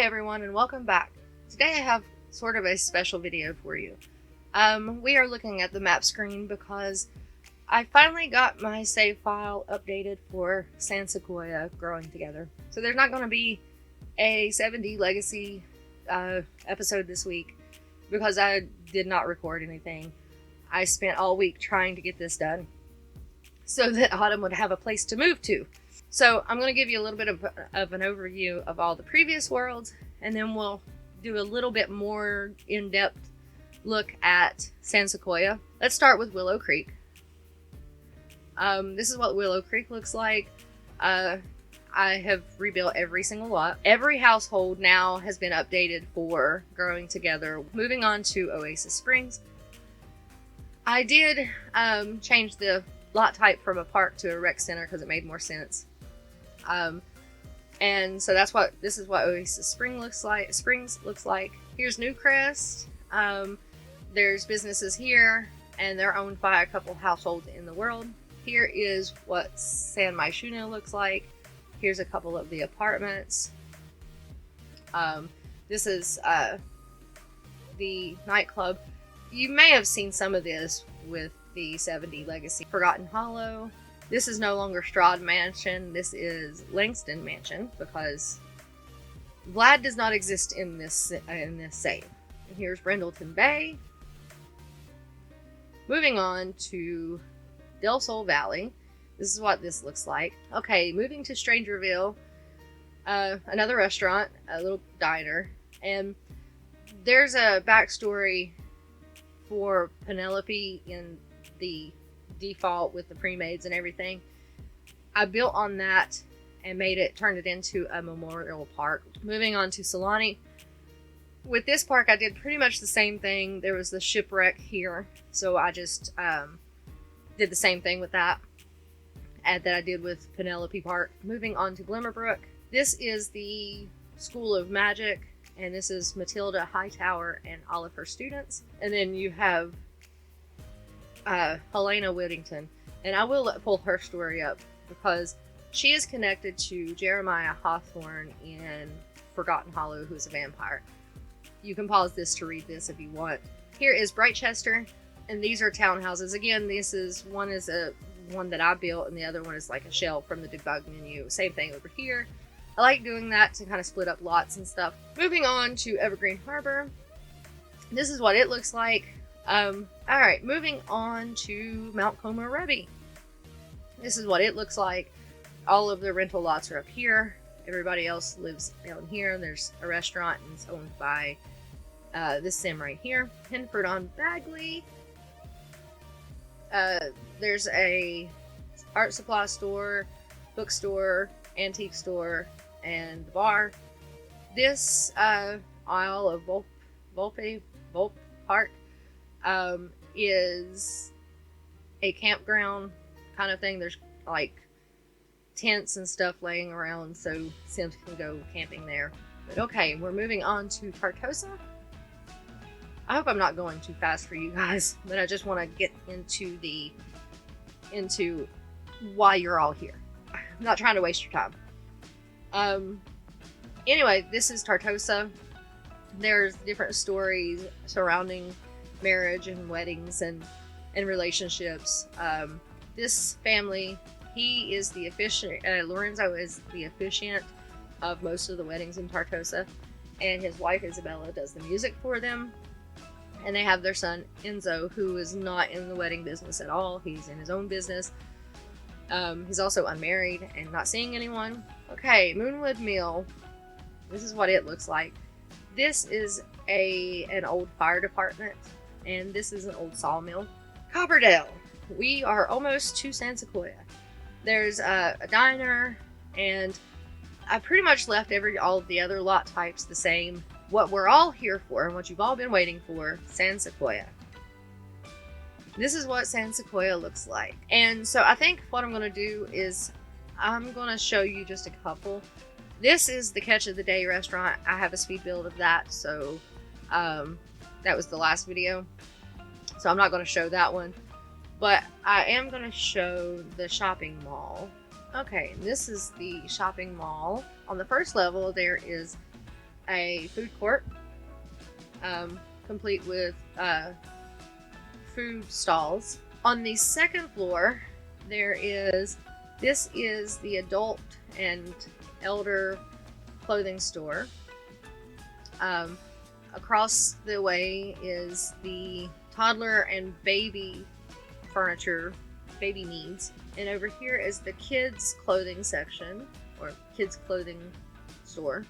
everyone, and welcome back. Today I have sort of a special video for you. We are looking at the map screen because I finally got my save file updated for San Sequoia growing together. So there's not going to be a 7D Legacy episode this week because I did not record anything. I spent all week trying to get this done so that Autumn would have a place to move to. So I'm going to give you a little bit of an overview of all the previous worlds, and then we'll do a little bit more in-depth look at San Sequoia. Let's start with Willow Creek. This is what Willow Creek looks like. I have rebuilt every single lot. Every household now has been updated for growing together. Moving on to Oasis Springs. I did change the lot type from a park to a rec center because it made more sense. And so this is what Oasis Springs looks like. Here's Newcrest. There's businesses here, and they're owned by a couple households in the world. Here is what San Myshuno looks like. Here's a couple of the apartments. This is the nightclub. You may have seen some of this with the 7D Legacy. Forgotten Hollow. This is no longer Strahd Mansion. This is Langston Mansion because Vlad does not exist in this save. And here's Brindleton Bay. Moving on to Del Sol Valley. This is what this looks like. Okay, moving to Strangerville. Another restaurant, a little diner, and there's a backstory for Penelope in the default with the pre-mades and everything. I built on that and turned it into a memorial park. Moving on to Solani. With this park, I did pretty much the same thing. There was the shipwreck here, so I just did the same thing with that that I did with Penelope Park. Moving on to Glimmerbrook. This is the School of Magic, and this is Matilda Hightower and all of her students. And then you have Helena Whittington, and I will pull her story up because she is connected to Jeremiah Hawthorne in Forgotten Hollow, who's a vampire. You can pause this to read this if you want. Here is Brightchester, and these are townhouses. Again, one is a one that I built, and the other one is like a shell from the debug menu. Same thing over here. I like doing that to kind of split up lots and stuff. Moving on to Evergreen Harbor. This is what it looks like. Alright, moving on to Mount Komorebi. This is what it looks like. All of the rental lots are up here. Everybody else lives down here. There's a restaurant, and it's owned by this sim right here. Henford on Bagley. There's a art supply store, bookstore, antique store, and the bar. This Isle of Volpe Park is a campground kind of thing. There's like tents and stuff laying around so Sims can go camping there. But okay, we're moving on to Tartosa. I hope I'm not going too fast for you guys, but I just want to get into why you're all here. I'm not trying to waste your time. Anyway, this is Tartosa. There's different stories surrounding marriage and weddings and relationships. This family, he is the officiant. Lorenzo is the officiant of most of the weddings in Tartosa, and his wife Isabella does the music for them. And they have their son Enzo, who is not in the wedding business at all. He's in his own business. He's also unmarried and not seeing anyone. Okay, Moonwood Mill. This is what it looks like. This is an old fire department, and this is an old sawmill. Copperdale. We are almost to San Sequoia. There's a diner, and I pretty much left all of the other lot types the same. What we're all here for, and what you've all been waiting for, San Sequoia. This is what San Sequoia looks like. And so I think what I'm going to do is I'm going to show you just a couple. This is the Catch of the Day restaurant. I have a speed build of that, so that was the last video. So I'm not going to show that one. But I am going to show the shopping mall. Okay, this is the shopping mall. On the first level, there is a food court, complete with food stalls. On the second floor, this is the adult and elder clothing store. Across the way is the toddler and baby furniture, baby needs. And over here is the kids clothing section, or kids clothing store.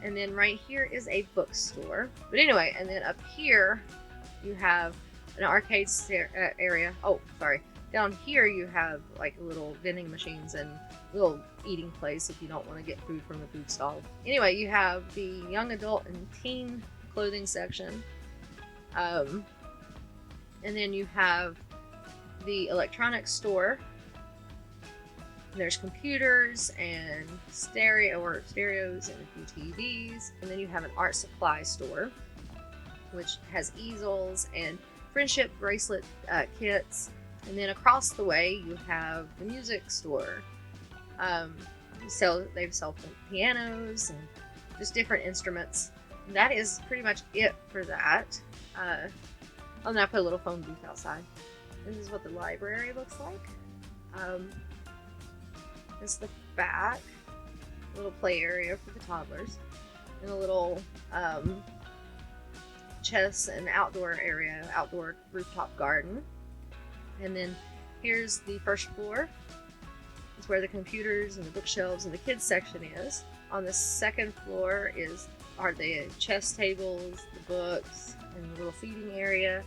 And then right here is a bookstore. But anyway, and then up here you have an arcade area. Oh, sorry. Down here you have like little vending machines and little eating place if you don't want to get food from the food stall. Anyway, you have the young adult and teen clothing section. And then you have the electronics store. There's computers and stereos and a few TVs. And then you have an art supply store, which has easels and friendship bracelet kits. And then across the way you have the music store. They sell pianos and just different instruments. And that is pretty much it for that. And I put a little phone booth outside. This is what the library looks like. This is the back, a little play area for the toddlers, and a little chess and outdoor area, outdoor rooftop garden. And then here's the first floor. It's where the computers and the bookshelves and the kids section is. On the second floor are the chess tables, the books, and the little seating area.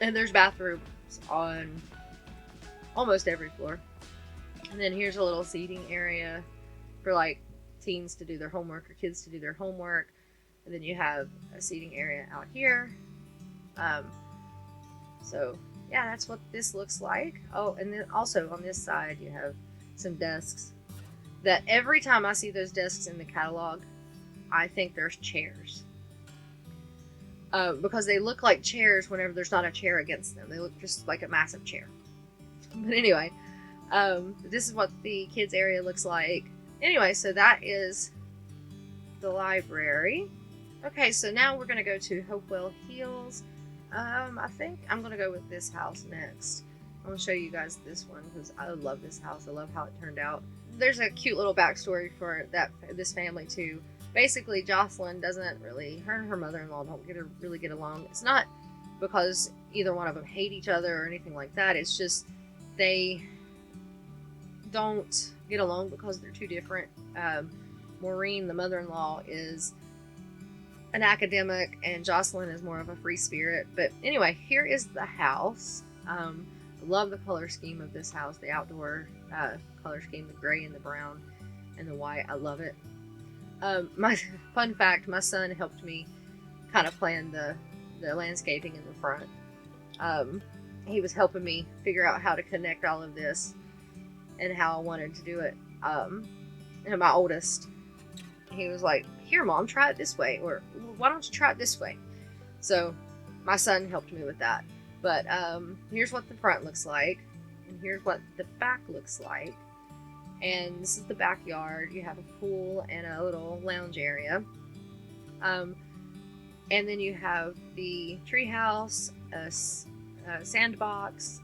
And there's bathrooms on almost every floor. And then here's a little seating area for like teens to do their homework or kids to do their homework. And then you have a seating area out here. So yeah, that's what this looks like. Oh, and then also on this side you have some desks that every time I see those desks in the catalog, I think there's chairs. Because they look like chairs whenever there's not a chair against them. They look just like a massive chair. But anyway, this is what the kids area looks like. Anyway, so that is the library. Okay, so now we're going to go to Hopewell Hills. I think I'm going to go with this house next. I'm going to show you guys this one because I love this house. I love how it turned out. There's a cute little backstory for this family too. Basically, Jocelyn doesn't really, her and her mother-in-law don't really get along. It's not because either one of them hate each other or anything like that. It's just they don't get along because they're too different. Maureen, the mother-in-law, is an academic and Jocelyn is more of a free spirit. But anyway, here is the house. I love the color scheme of this house, the outdoor color scheme, the gray and the brown and the white. I love it. My fun fact, my son helped me kind of plan the landscaping in the front. He was helping me figure out how to connect all of this and how I wanted to do it. And my oldest, he was like, here Mom, try it this way, or why don't you try it this way? So my son helped me with that. But here's what the front looks like, and here's what the back looks like. And this is the backyard. You have a pool and a little lounge area. And then you have the treehouse, a sandbox,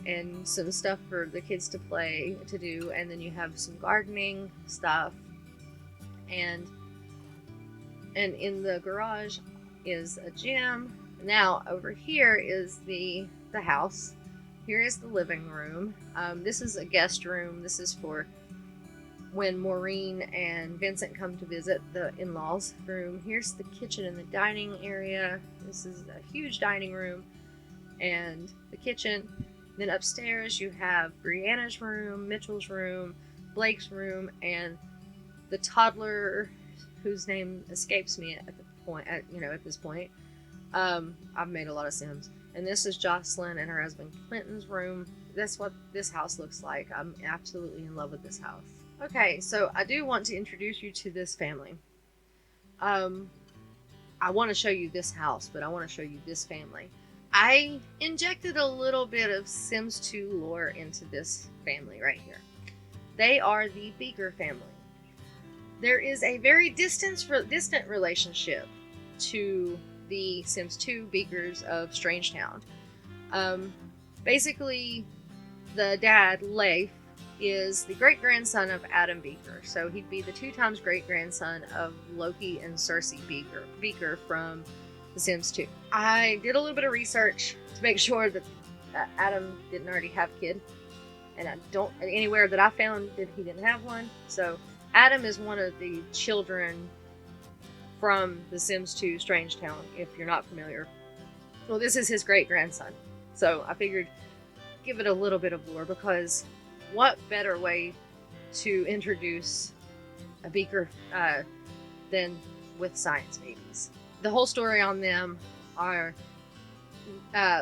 and some stuff for the kids to do. And then you have some gardening stuff. And in the garage is a gym. Now over here is the house. Here is the living room. This is a guest room. This is for when Maureen and Vincent come to visit the in-laws room. Here's the kitchen and the dining area. This is a huge dining room and the kitchen. Then upstairs you have Brianna's room, Mitchell's room, Blake's room, and the toddler whose name escapes me at this point. I've made a lot of Sims. And this is Jocelyn and her husband Clinton's room. That's what this house looks like. I'm absolutely in love with this house. Okay, so I do want to introduce you to this family. I want to show you this house, but I want to show you this family. I injected a little bit of Sims 2 lore into this family right here. They are the Beaker family. There is a very distant relationship to the Sims 2 Beakers of Strangetown. Basically, the dad, Leif, is the great-grandson of Adam Beaker. So he'd be the 2 times great-grandson of Loki and Cersei Beaker from The Sims 2. I did a little bit of research to make sure that Adam didn't already have a kid. And I don't, anywhere that I found that he didn't have one. So Adam is one of the children from The Sims 2 Strangetown, if you're not familiar. Well, this is his great-grandson. So I figured give it a little bit of lore, because what better way to introduce a Beaker than with science babies? The whole story on them are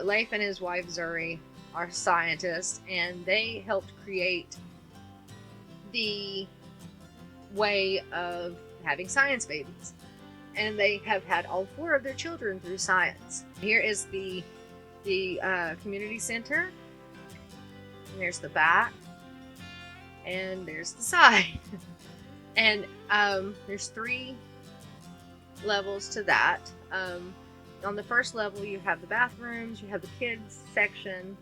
Leif and his wife Zuri are scientists, and they helped create the way of having science babies. And they have had all 4 of their children through science. Here is the community center. And there's the back. And there's the side. And there's 3 levels to that. On the first level, you have the bathrooms, you have the kids section,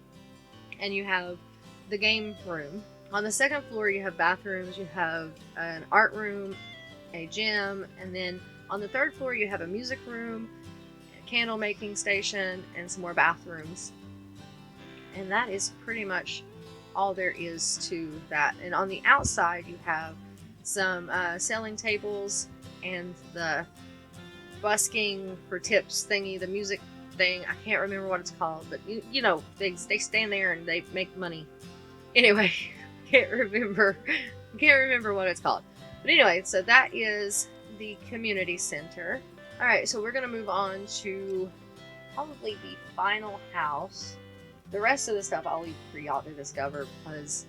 and you have the game room. On the second floor, you have bathrooms, you have an art room, a gym, and then on the third floor, you have a music room, a candle making station, and some more bathrooms. And that is pretty much all there is to that. And on the outside, you have some selling tables and the busking for tips thingy, the music thing. I can't remember what it's called, but you know, they stand there and they make money. Anyway, can't remember what it's called. But anyway, so that is the community center. All right, so we're gonna move on to probably the final house. The rest of the stuff I'll leave for y'all to discover, because,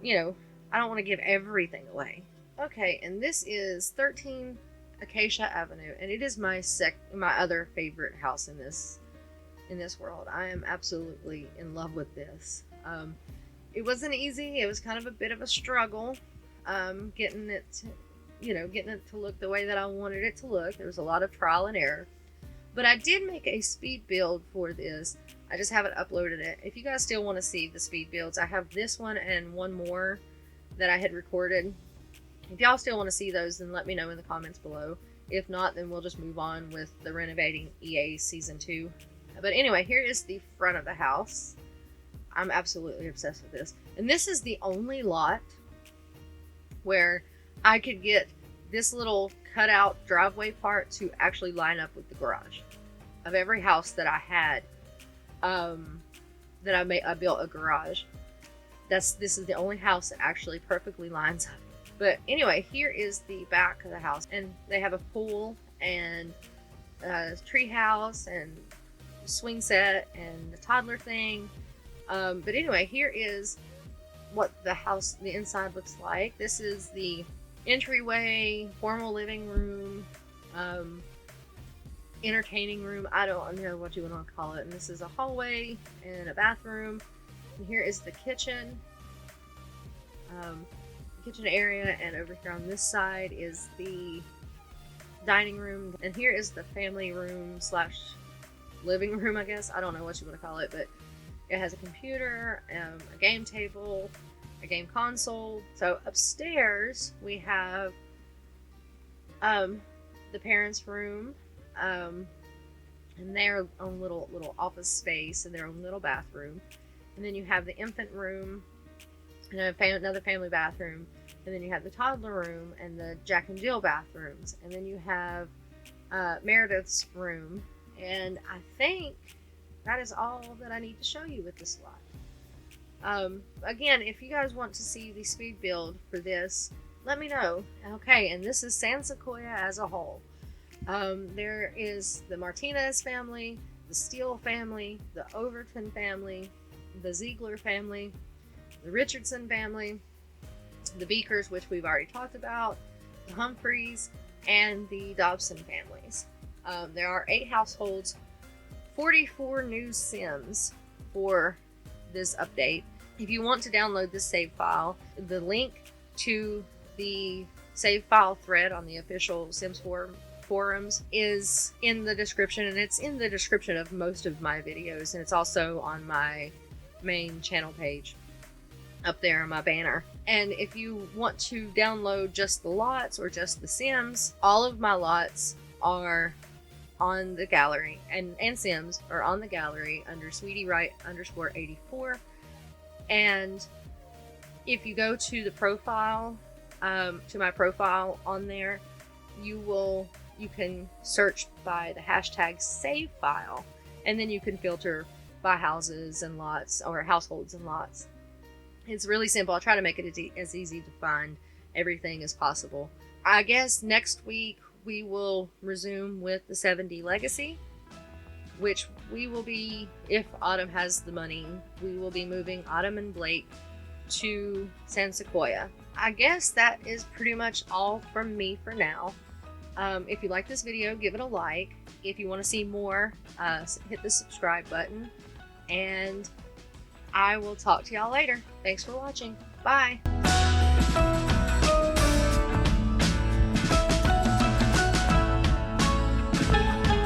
you know, I don't want to give everything away. Okay, and this is 13 Acacia Avenue, and it is my other favorite house in this world. I am absolutely in love with this. It wasn't easy. It was kind of a bit of a struggle, getting it to look the way that I wanted it to look. There was a lot of trial and error, but I did make a speed build for this. I just haven't uploaded it. If you guys still want to see the speed builds, I have this one and one more that I had recorded. If y'all still want to see those, then let me know in the comments below. If not, then we'll just move on with the Renovating EA Season 2. But anyway, here is the front of the house. I'm absolutely obsessed with this. And this is the only lot where I could get this little cutout driveway part to actually line up with the garage. Of every house that I had, that I built a garage. This is the only house that actually perfectly lines up. But anyway, here is the back of the house, and they have a pool and a tree house and swing set and the toddler thing. But anyway, here is what the inside looks like. This is the entryway, formal living room, entertaining room. I don't know what you want to call it. And this is a hallway and a bathroom. And here is the kitchen. Kitchen area, and over here on this side is the dining room, and here is the family room / living room, I guess. I don't know what you want to call it, but it has a computer, a game table, a game console. So upstairs we have the parents' room, and their own little office space and their own little bathroom, and then you have the infant room and another family bathroom, and then you have the toddler room and the Jack and Jill bathrooms, and then you have Meredith's room, and I think that is all that I need to show you with this lot. Again, if you guys want to see the speed build for this, let me know. Okay, and this is San Sequoia as a whole. There is the Martinez family, the Steele family, the Overton family, the Ziegler family, the Richardson family, the Beakers, which we've already talked about, the Humphreys, and the Dobson families. There are 8 households, 44 new Sims for this update. If you want to download this save file, the link to the save file thread on the official Sims 4 forums is in the description, and it's in the description of most of my videos, and it's also on my main channel page up there on my banner. And if you want to download just the lots or just the Sims, all of my lots are on the gallery, and Sims are on the gallery under Sweetie Wright _84. And if you go to the profile, to my profile on there, you can search by the hashtag save file, and then you can filter by houses and lots, or households and lots. It's really simple. I'll try to make it as easy to find everything as possible. I guess next week we will resume with the 7D Legacy, which we will be, if Autumn has the money, we will be moving Autumn and Blake to San Sequoia. I guess that is pretty much all from me for now. If you like this video, give it a like. If you want to see more, hit the subscribe button, and I will talk to y'all later. Thanks for watching. Bye.